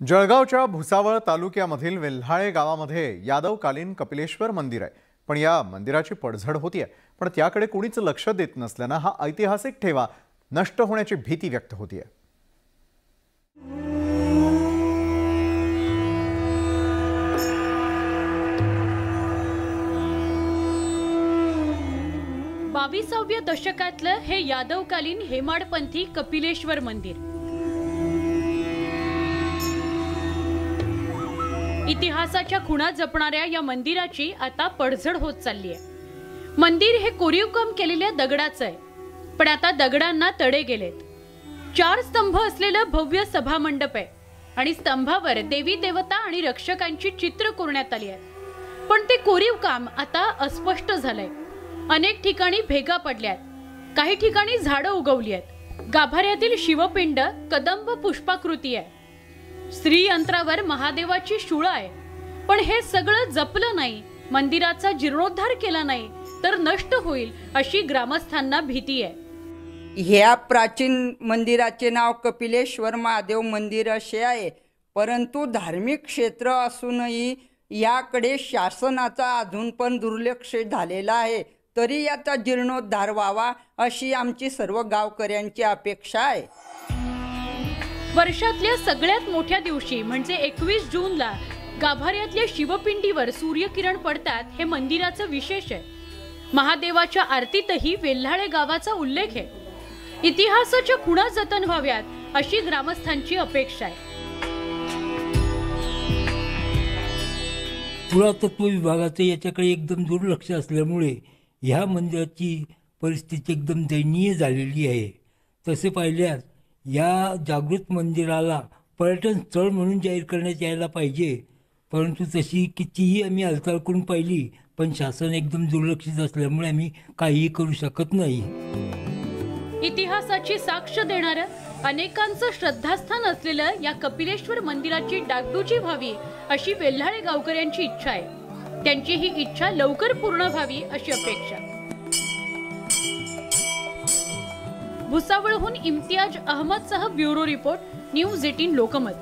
जळगावच्या भुसावळ तालुक्यामधील वेल्हाळे गावामध्ये यादवकालीन कपिलेश्वर मंदिर आहे। पण या मंदिराची पडझड होतीये, पण त्याकडे कोणीच लक्ष देत नसल्याने हा ऐतिहासिक ठेवा नष्ट होण्याची भीती व्यक्त होतीये। बावीसाव्या दशकातलं हे यादवकालीन हेमाडपंथी कपिलेश्वर मंदिर इतिहासाच्या खुणा जपणाऱ्या या मंदिराची आता पडझड होत चालली आहे। मंदिर हे कोरीव काम केलेल्या दगडाचं आहे, पण आता दगडांना तडे गेलेत। 4 स्तंभ असलेलं भव्य सभामंडप आहे आणि स्तंभावर देवी देवता आणि रक्षकांची चित्र कोरण्यात आली आहेत, पण ते कोरीव काम आता अस्पष्ट झालंय। अनेक ठिकाणी भेगा पडल्यात, काही ठिकाणी झाडं उगवली आहेत। गाभाऱ्यातील शिवपिंड कदंब पुष्पाकृती आहे। श्रीयंत्रावर महादेवाची शूळ आहे, पण हे सगळं जपलं नाही, मंदिराचा जीर्णोद्धार केला नाही तर नष्ट होईल अशी ग्रामस्थांना भीती आहे। ह्या प्राचीन मंदिराचे नाव कपिलेश्वर महादेव मंदिर असे आहे, परंतु धार्मिक क्षेत्र असूनही याकडे शासनाचा अजून पण दुर्लक्ष झालेला आहे। तरी याचा जीर्णोद्धार व्हावा अशी आमची सर्व गावकऱ्यांची अपेक्षा आहे। वर्षातल्या सगळ्यात मोठ्या दिवशी म्हणजे 21 जूनला गाभाऱ्यातल्या शिवपिंडीवर सूर्यकिरण पडतात हे मंदिराचं विशेष आहे। महादेवाच्या आरतीतही वेल्हाळे गावाचा उल्लेख आहे। इतिहासाच्या खुणा जतन व्हाव्यात अशी ग्रामस्थांची अपेक्षा आहे। पुरातत्व विभागाचं याच्याकडे एकदम दुर्लक्ष असल्यामुळे ह्या मंदिराची परिस्थिती एकदम दयनीय झालेली आहे। तसे पाहिल्यास या जागृत मंदिराला पर्यटन स्थळ म्हणून जाहीर करण्यात यायला पाहिजे, परंतु तशी कितीही आम्ही हालचाल करून पाहिली, पण शासन एकदम दुर्लक्षित असल्यामुळे आम्ही काहीही करू शकत नाही। इतिहासाची साक्ष देणारं अनेकांचं श्रद्धास्थान असलेलं या कपिलेश्वर मंदिराची डागडुजी व्हावी अशी वेल्हाळे गावकऱ्यांची इच्छा आहे। त्यांची ही इच्छा लवकर पूर्ण व्हावी अशी अपेक्षा। भुसावळहून इम्तियाज अहमदसह ब्युरो रिपोर्ट, न्यूज 18 लोकमत।